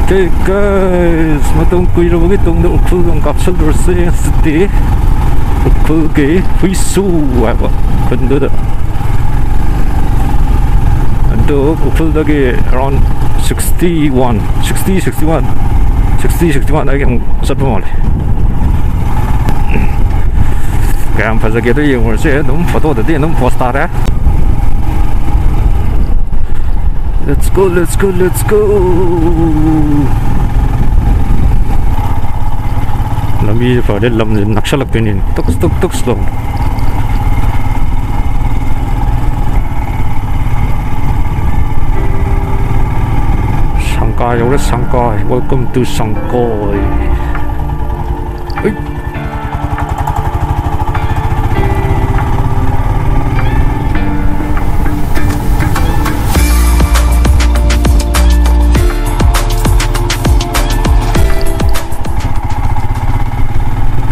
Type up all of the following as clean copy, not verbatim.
Okay guys, matong kuy ra bagi tong Ukhrul ang capsule dorse city. Ukhrul ke Huishu apa benda dah. Untuk Ukhrul lagi around 61 lagi yang satu mal. Kaya ang pasal kita yung orang nung foto tadi nung poster ya. Let's go. Lami pada lam naksalak penin. Tuk slow. Shanghai, welcome to Shanghai.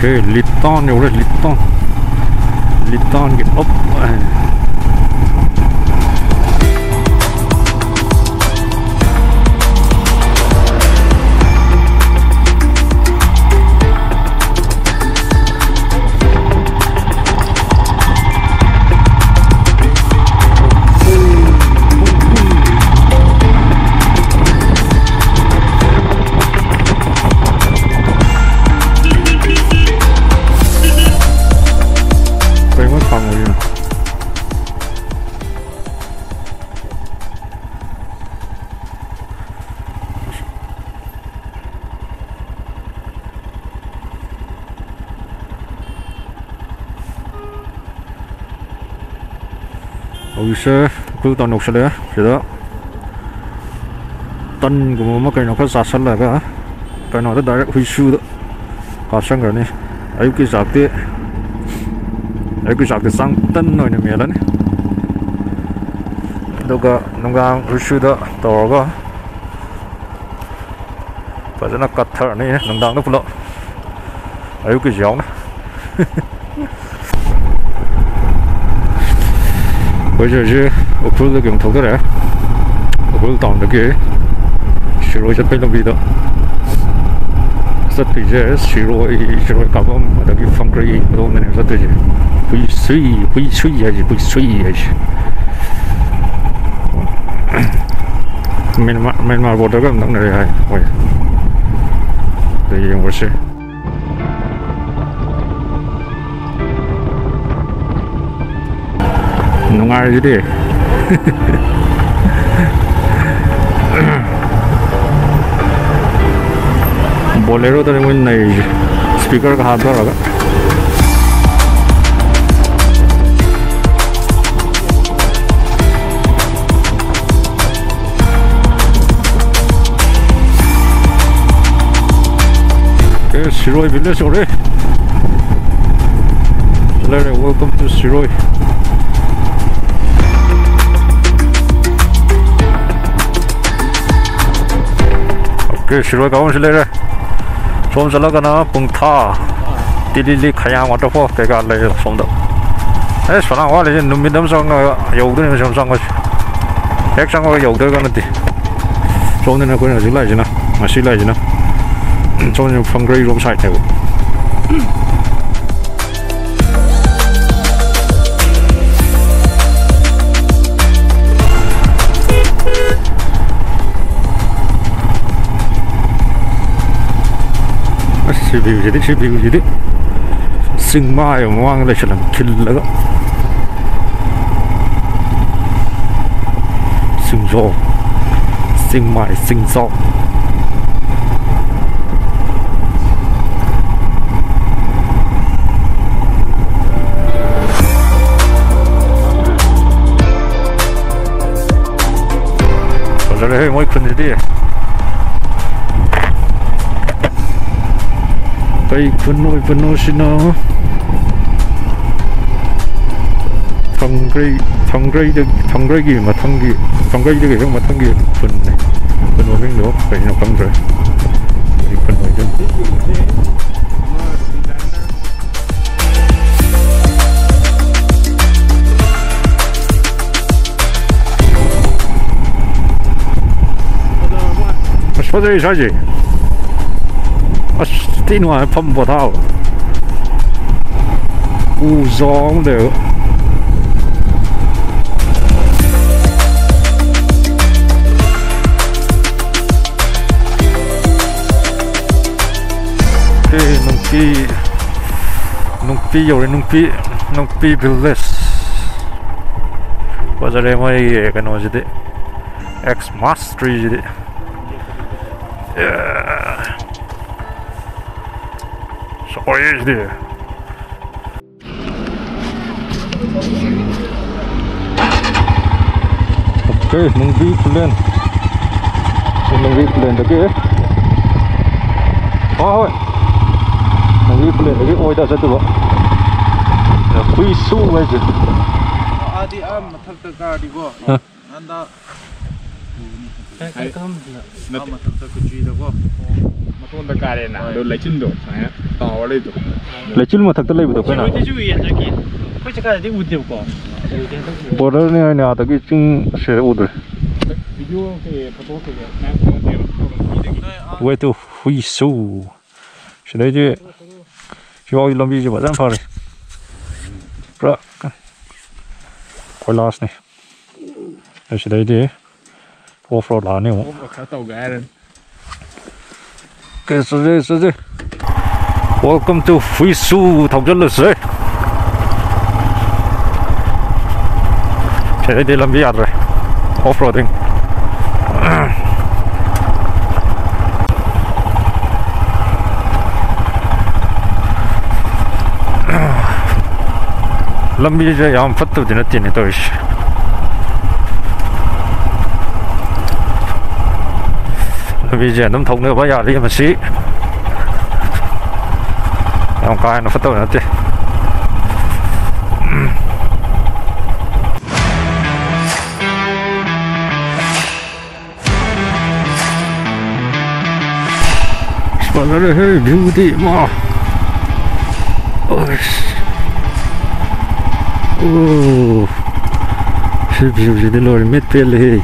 Okay, Litan get up. Huishu cứ toàn nộp xe đó tân của một cái nó có giá sẵn là cái nó rất đại Huishu đó có sẵn rồi này ấy cái giá cái sang tân rồi này mẹ lớn đâu có nông gang Huishu đó tàu có và rất là cắt thở này nông gang nó phụ lộ ấy cái giống này bây giờ chứ Ukhrul cái thầu đó đấy, Ukhrul tòng được cái, rồi rất phải làm gì đó, rất bây giờ rồi cả bọn được cái phong cách đó nên rất là Huishu Myanmar border cái nông này hay, đây là một sự nungar jadi bolero tadi mungkin naik speaker ke hardware agak okay, Shiroi village already. Welcome to Shiroi. Okay, Shiroi kawan sila. Som sala kana pungtha. Tilili khayang waterfall tega lai som da. Sana wa le numidam sang yau de som sang ek sang yau de kana ti. Som ne ko na jilai jina. Masilai jina. Som ne from grey room side ne. CPU jadi sing mai mang le chalam kill laga sing mai sing zo kalau le moi kun jadi baik penuh sino thangrai gi mà thangrai gi cái mà thang gi phần vào miếng nữa phải nó cắm rồi phần vào chân 说这一下去，啊，电话碰不到，无双的。Nungpi有人Nungpi village， 我这里我也跟我是的 X Mastery 是的，所以是的。OK， Nungpi plan 的个，好。 Nunggu plan lagi, oh dah satu pak. Huishu aja. Adi mathak tak di go. Anda. Mathak tak cuci dah go. Mathak tak kare na. Do lecin do, saya tahu le do. Lecin mathak tak lagi do kan? Cuci ya lagi. Kau cakap dia udah go. Border ni ada lagi cing share udah. Video ke foto ke. Where to Huishu? Sudah je. Siapa yang lebih cepat dan faham. Berak. Kau last ni. Sudah je. Off-road lah ni. Kau tahu kan? Okay, sudah. Welcome to Huishu, thọc chân lịch sử. Sẽ đi làm gì rồi? Off-roading. Làm gì vậy? Em phát tụ đến tiền tôi. Làm gì vậy? Nắm thùng nữa bây giờ đi mà xí. Em coi nó phát tụ nữa tiền. Spot ra hey beauty mà. Ôi. Oh, c'est de l'or, mais pelle.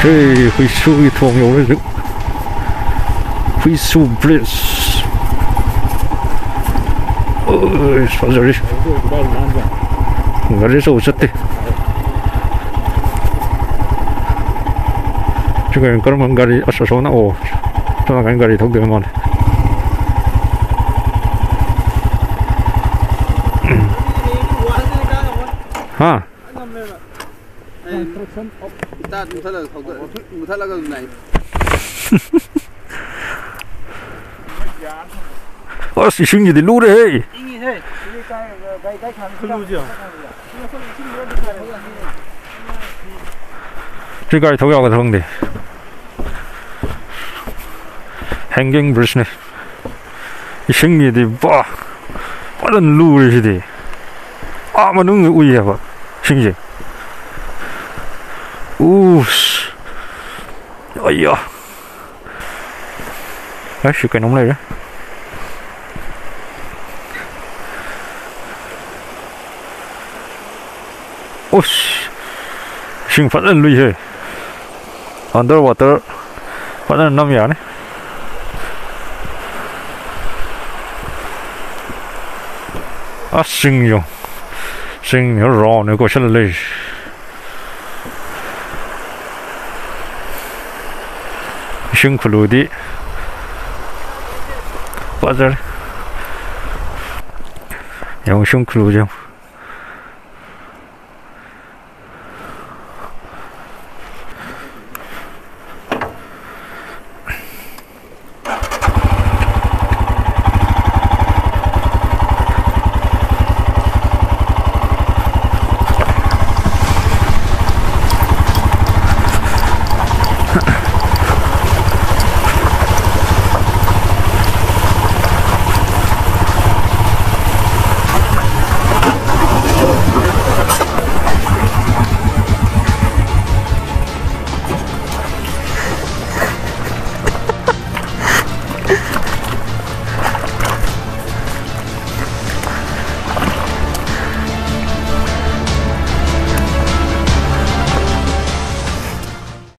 Hey, Huishu cái thùng nhiều đấy. Huishu Bridge. Ôi, sao rồi? Người đi sâu rất đi. Chúng cái con mang gari, ở sau nó ồ, cho cái gari thông thường mà. Ha? Ta muthal laga nai. Ôi, xí xinh gì thì lú đấy. Cái cái thấu cái thằng đi. Hanging bridge này. Xinh gì thì ba, quá là lú đấy chứ. À mà nó người uy à, xinh gì. Ôi da. Đấy, sự cái nóng này đó. Ôi, sinh phát lên lùi hề. Underwater, phát lên 5 giờ này. À, sinh dùng. Sinh nó rõ nữa có sẽ lên. Huishu đi. Bazar. Yang Huishu chứ.